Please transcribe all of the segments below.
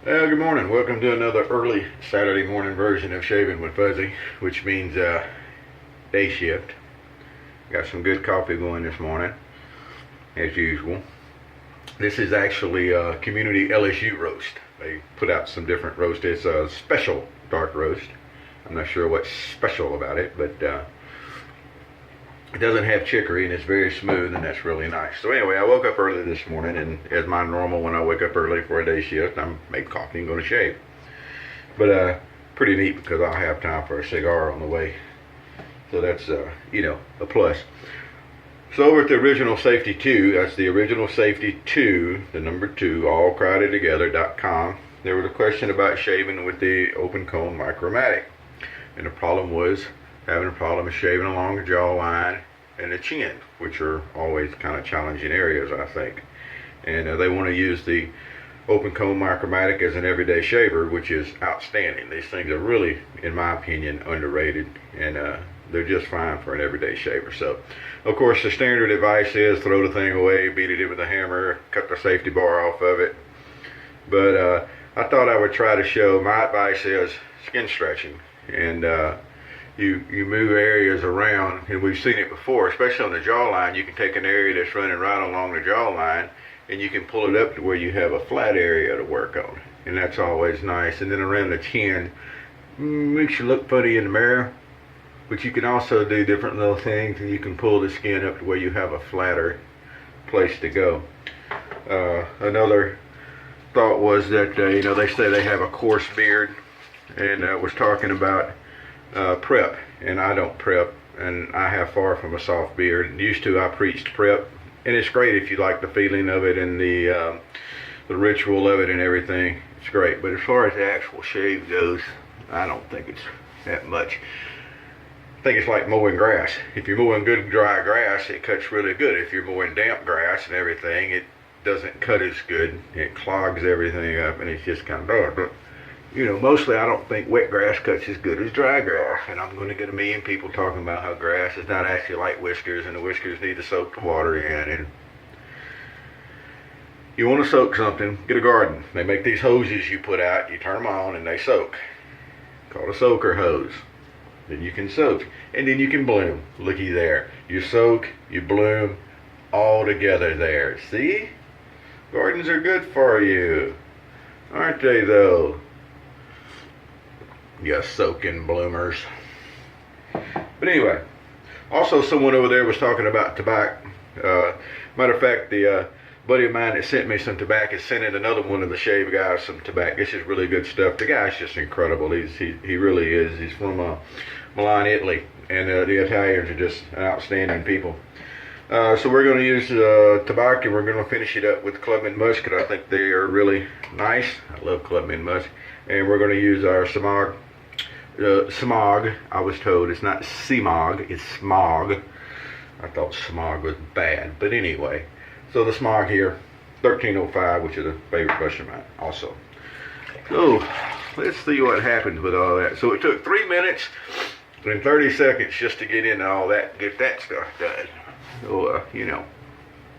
Well, good morning. Welcome to another early Saturday morning version of Shaving with Fuzzy, which means day shift. Got some good coffee going this morning, as usual. This is actually a community LSU roast. They put out some different roast. It's a special dark roast. I'm not sure what's special about it, but it doesn't have chicory and it's very smooth, and that's really nice. So anyway, I woke up early this morning, and as my normal when I wake up early for a day shift, I'm make coffee and going to shave. But pretty neat because I'll have time for a cigar on the way. So that's a plus. So over at the Original Safety 2, that's the Original Safety 2, the number 2, all crowded together.com. There was a question about shaving with the open comb micromatic, and the problem was having a problem with shaving along the jawline and the chin, which are always kind of challenging areas, I think. And they want to use the open comb micromatic as an everyday shaver, which is outstanding. These things are really, in my opinion, underrated, and they're just fine for an everyday shaver. So, of course, the standard advice is throw the thing away, beat it in with a hammer, cut the safety bar off of it. But I thought I would try to show, my advice is skin stretching, and you move areas around, and we've seen it before, especially on the jawline. You can take an area that's running right along the jawline, and you can pull it up to where you have a flat area to work on, and that's always nice. And then around the chin, makes you look funny in the mirror, but you can also do different little things, and you can pull the skin up to where you have a flatter place to go. Another thought was that they say they have a coarse beard, and was talking about prep, and I don't prep, and I have far from a soft beard. Used to, I preached prep, and it's great if you like the feeling of it and the ritual of it and everything. It's great, but as far as the actual shave goes, I don't think it's that much. I think it's like mowing grass. If you're mowing good dry grass, it cuts really good. If you're mowing damp grass and everything, it doesn't cut as good. It clogs everything up, and it's just kind of dark. But mostly I don't think wet grass cuts as good as dry grass, and I'm going to get a million people talking about how grass is not actually like whiskers, and the whiskers need to soak the water in. And you want to soak something, get a garden. They make these hoses you put out, you turn them on, and they soak. Called a soaker hose. Then you can soak, and then you can bloom. Looky there. You soak, you bloom, all together there. See? Gardens are good for you, aren't they, though? Yes, soaking bloomers. But anyway, also someone over there was talking about tobacco. Matter of fact, the buddy of mine that sent me some tobacco is sending another one of the shave guys some tobacco. This is really good stuff. The guy's just incredible. He really is. He's from Milan, Italy, and the Italians are just outstanding people. So we're going to use tobacco, and we're going to finish it up with Clubman Musk, and I think they are really nice. I love Clubman Musk. And we're going to use our Semogue. Semogue, I was told it's not Semogue, it's Semogue. I thought Semogue was bad, but anyway. So the Semogue here, 1305, which is a favorite brush of mine also. So let's see what happens with all that. So it took 3 minutes and 30 seconds just to get into all that, get that stuff done. So,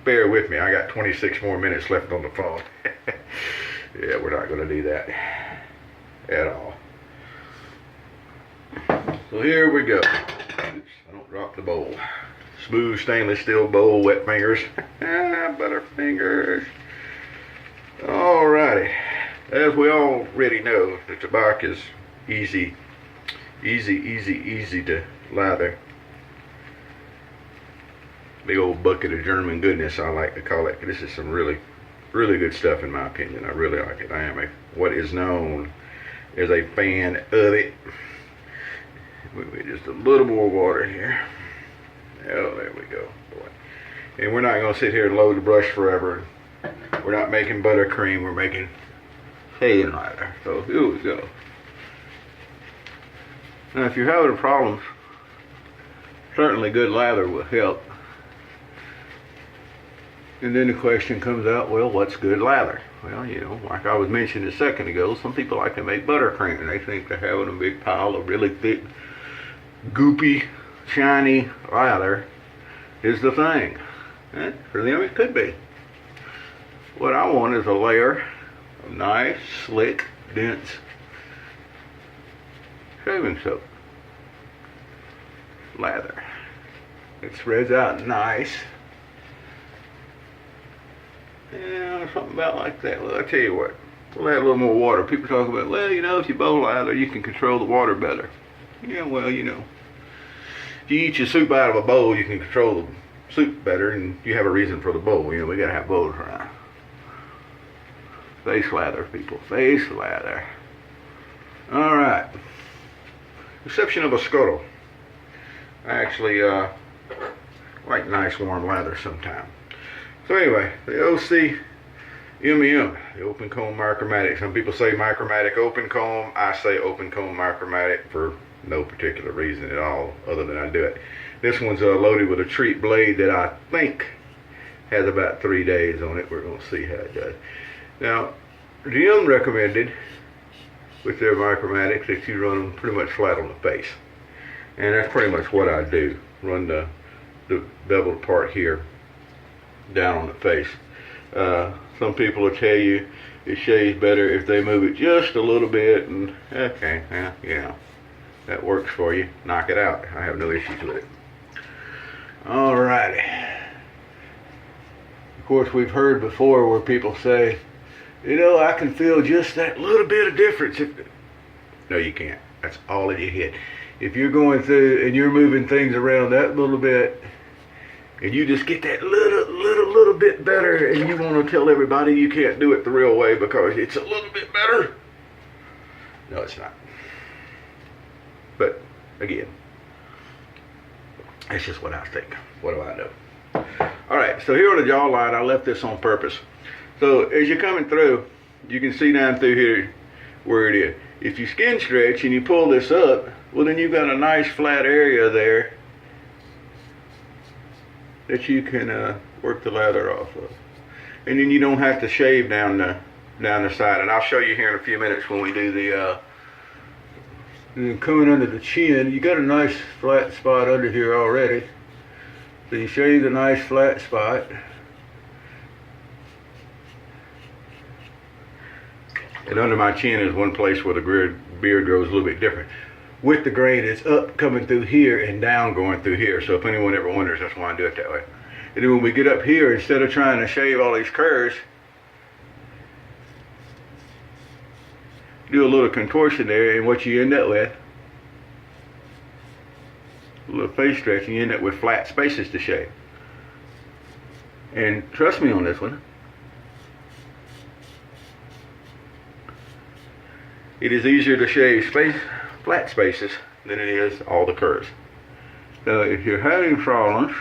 bear with me. I got 26 more minutes left on the phone. Yeah, we're not going to do that at all. So here we go. Oops, I don't drop the bowl. Smooth stainless steel bowl, wet fingers. Butterfingers. Alrighty. As we already know, the tobacco is easy to lather. Big old bucket of German goodness, I like to call it. This is some really good stuff in my opinion. I really like it. I am what is known as a fan of it. Just a little more water here. Oh, there we go. Boy. And we're not going to sit here and load the brush forever. We're not making buttercream. We're making hand lather. So here we go. Now, if you're having problems, certainly good lather will help. And then the question comes out, well, what's good lather? Well, like I was mentioning a second ago, some people like to make buttercream, and they think they're having a big pile of really thick, goopy, shiny lather is the thing. And for them, it could be. What I want is a layer Nice, slick, dense shaving soap. Lather. It spreads out nice. Yeah, something about like that. Well, I tell you what, we'll add a little more water. People talk about, well, you know, if you bowl lather, you can control the water better. Yeah, well, you know, if you eat your soup out of a bowl, you can control the soup better, and you have a reason for the bowl. You know, we gotta have bowls around. Face lather, people. Face lather. All right. Exception of a scuttle. I actually like nice warm lather sometimes. So anyway, the OCMM, the open comb micromatic. Some people say micromatic open comb. I say open comb micromatic for no particular reason at all, other than I do it. This one's loaded with a treat blade that I think has about 3 days on it. We're going to see how it does. Now, GM recommended with their micromatics that you run them pretty much flat on the face. And that's pretty much what I do. Run the beveled part here down on the face. Some people will tell you it shaves better if they move it just a little bit, and okay, yeah, that works for you. Knock it out. I have no issues with it. Alrighty. Of course, we've heard before where people say, you know, I can feel just that little bit of difference. No, you can't. That's all in your head. If you're going through and you're moving things around that little bit, and you just get that little bit better, and you want to tell everybody you can't do it the real way because it's a little bit better. No, it's not. But again, that's just what I think. What do I know? All right, so here on the jawline, I left this on purpose. So as you're coming through, you can see down through here where it is. If you skin stretch and you pull this up, well, then you've got a nice flat area there that you can work the lather off of. And then you don't have to shave down the side. And I'll show you here in a few minutes when we do the coming under the chin. You got a nice flat spot under here already. So you shave the nice flat spot. And under my chin is one place where the beard grows a little bit different. With the grain, it's up coming through here and down going through here. So if anyone ever wonders, that's why I do it that way. And then when we get up here, instead of trying to shave all these curves, do a little contortion there, and what you end up with, a little face stretch, and you end up with flat spaces to shave. And trust me on this one, it is easier to shave flat spaces than it is all the curves. So if you're having problems,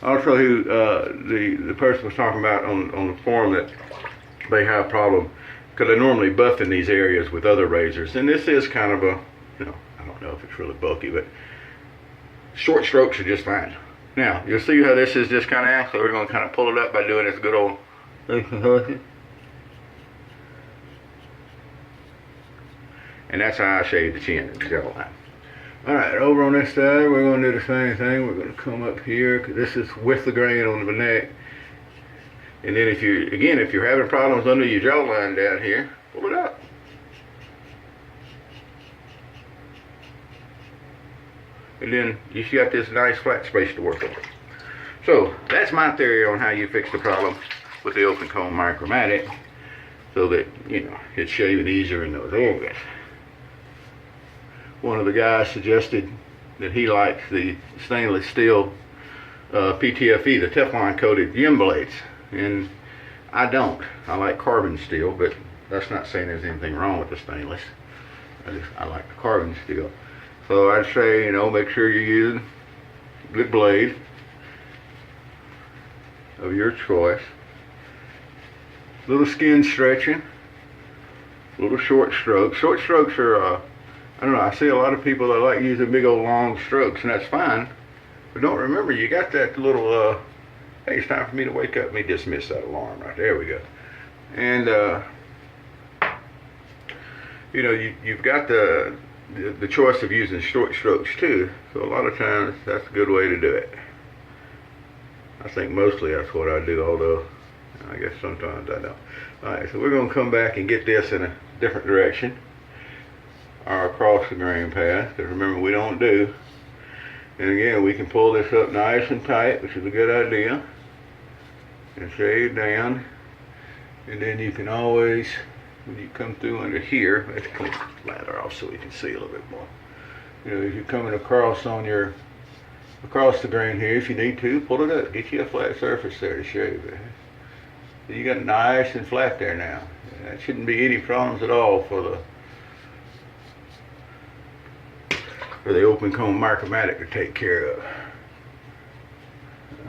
also the person was talking about on the forum that they have a problem because they're normally buffing these areas with other razors, and this is kind of a, you know, I don't know if it's really bulky, but short strokes are just fine. Now you'll see how this is just kind of, so we're going to kind of pull it up by doing this good old and that's how I shave the chin and the jawline. Alright, over on this side, we're going to do the same thing. We're going to come up here, because this is with the grain on the neck. And then if you're having problems under your jawline down here, pull it up. And then you got this nice flat space to work with. So, that's my theory on how you fix the problem with the open comb micromatic, so that, you know, it's shaving easier in those areas. One of the guys suggested that he likes the stainless steel PTFE, the Teflon coated gem blades, and I don't. I like carbon steel, but that's not saying there's anything wrong with the stainless. I like the carbon steel. So I'd say, you know, make sure you're using a good blade of your choice. Little skin stretching, little short strokes. Short strokes are I don't know, I see a lot of people that like using big old long strokes, and that's fine. But don't remember, you got that little, hey, it's time for me to wake up. Let me dismiss that alarm right there. We go. And, you know, you've got the choice of using short strokes too. So a lot of times, that's a good way to do it. I think mostly that's what I do, although I guess sometimes I don't. Alright, so we're going to come back and get this in a different direction. Our across the grain path, because remember we don't do. And again, we can pull this up nice and tight, which is a good idea. And shade down. And then you can always, when you come through under here, let's clean the ladder off so we can see a little bit more. You know, if you're coming across on your, across the grain here, if you need to, pull it up. Get you a flat surface there to shave it. So you got nice and flat there now. That shouldn't be any problems at all for the open comb Micromatic to take care of.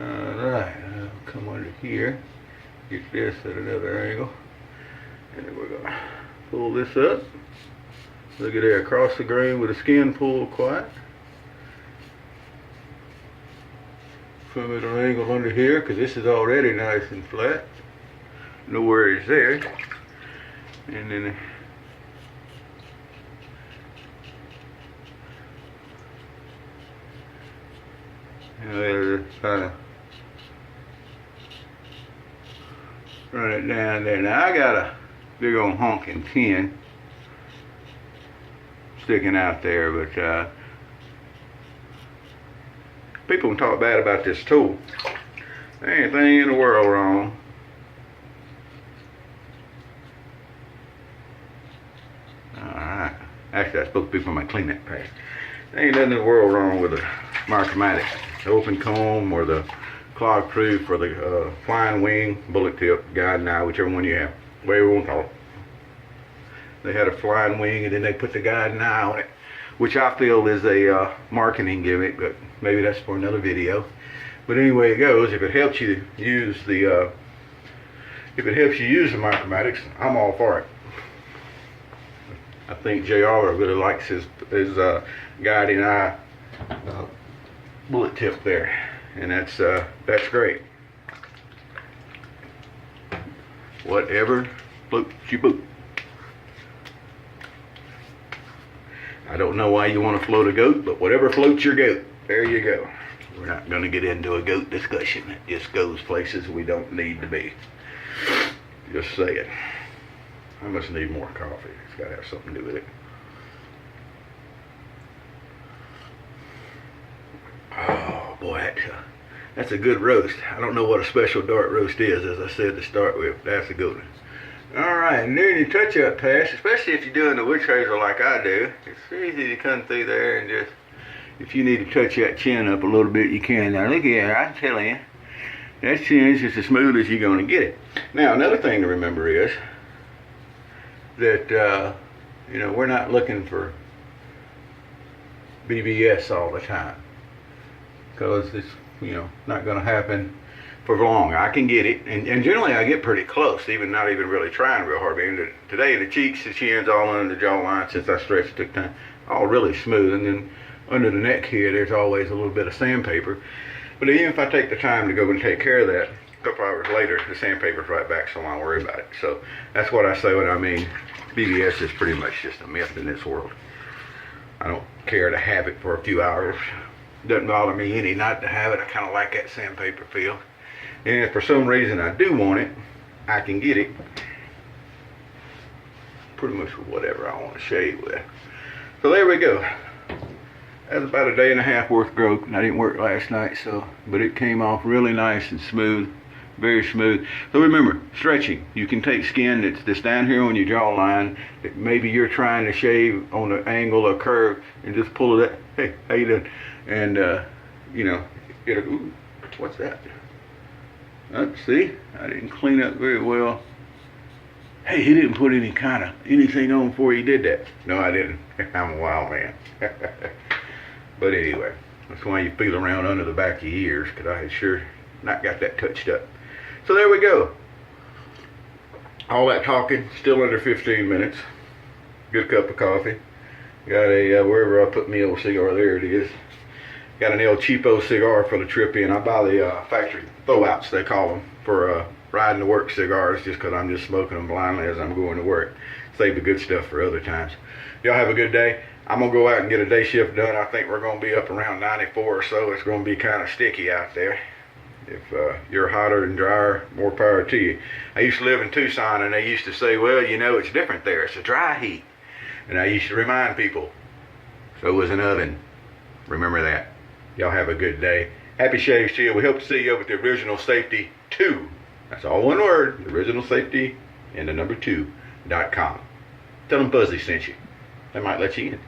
Alright, I'll come under here, get this at another angle, and then we're going to pull this up. Look at there, across the grain with the skin pulled quiet. Come at an angle under here, because this is already nice and flat. No worries there. And then kind of run it down there. Now I got a big old honking pin sticking out there, but people can talk bad about this tool. There ain't anything in the world wrong. Alright. Actually, that's supposed to be for my cleanup paste. There ain't nothing in the world wrong with a Micromatic, the open comb or the clog proof or the flying wing, bullet tip, guiding eye, whichever one you have. Whatever you want to call it. They had a flying wing and then they put the guiding eye on it, which I feel is a marketing gimmick, but maybe that's for another video. But anyway it goes, if it helps you use the Micromatics, I'm all for it. I think JR really likes his guiding eye bullet tip there, and that's great. Whatever floats your boat. I don't know why you want to float a goat, but whatever floats your goat, there you go. We're not going to get into a goat discussion. It just goes places we don't need to be. Just saying. I must need more coffee. It's got to have something to do with it. Oh boy, that's a good roast. I don't know what a special dark roast is, as I said to start with. That's a good one. Alright, and then your touch-up pass, especially if you're doing the witch hazel like I do, it's easy to come through there and just, if you need to touch that chin up a little bit, you can. Now look here, I'm telling you, that chin is just as smooth as you're going to get it. Now another thing to remember is that, you know, we're not looking for BBS all the time, because it's, you know, not going to happen for long. I can get it, and generally I get pretty close, even not even really trying real hard. I mean, today the cheeks, the chins, all under the jawline, since I stretched, took time, all really smooth, and then under the neck here there's always a little bit of sandpaper. But even if I take the time to go and take care of that, a couple hours later the sandpaper's right back, so I don't worry about it. So that's what I say when I mean BBS is pretty much just a myth in this world. I don't care to have it for a few hours. Doesn't bother me any not to have it. I kind of like that sandpaper feel. And if for some reason I do want it, I can get it pretty much with whatever I want to shave with. So there we go. That's about a day and a half worth of growth. I didn't work last night, but it came off really nice and smooth, very smooth. So remember, stretching. You can take skin that's down here on your jawline that maybe you're trying to shave on an angle or curve, and just pull it up. Hey, how you doing? And you know, ooh, what's that? Let's see, I didn't clean up very well. Hey, he didn't put anything on before he did that. No, I didn't. I'm a wild man. But anyway, that's why you feel around under the back of your ears, because I had sure not got that touched up. So there we go. All that talking, still under 15 minutes. Good cup of coffee. Got a, wherever I put my old cigar, there it is. Got an El Cheapo cigar for the trip in. I buy the factory throwouts, they call them, for riding to work cigars, just because I'm just smoking them blindly as I'm going to work. Save the good stuff for other times. Y'all have a good day. I'm going to go out and get a day shift done. I think we're going to be up around 94 or so. It's going to be kind of sticky out there. If you're hotter and drier, more power to you. I used to live in Tucson, and they used to say, well, you know, it's different there. It's a dry heat. And I used to remind people, so is an oven. Remember that. Y'all have a good day. Happy shaves to you. We hope to see you over at the Original Safety 2. That's all one word. Original Safety and the number 2.com. Tell them Fuzzy sent you. They might let you in.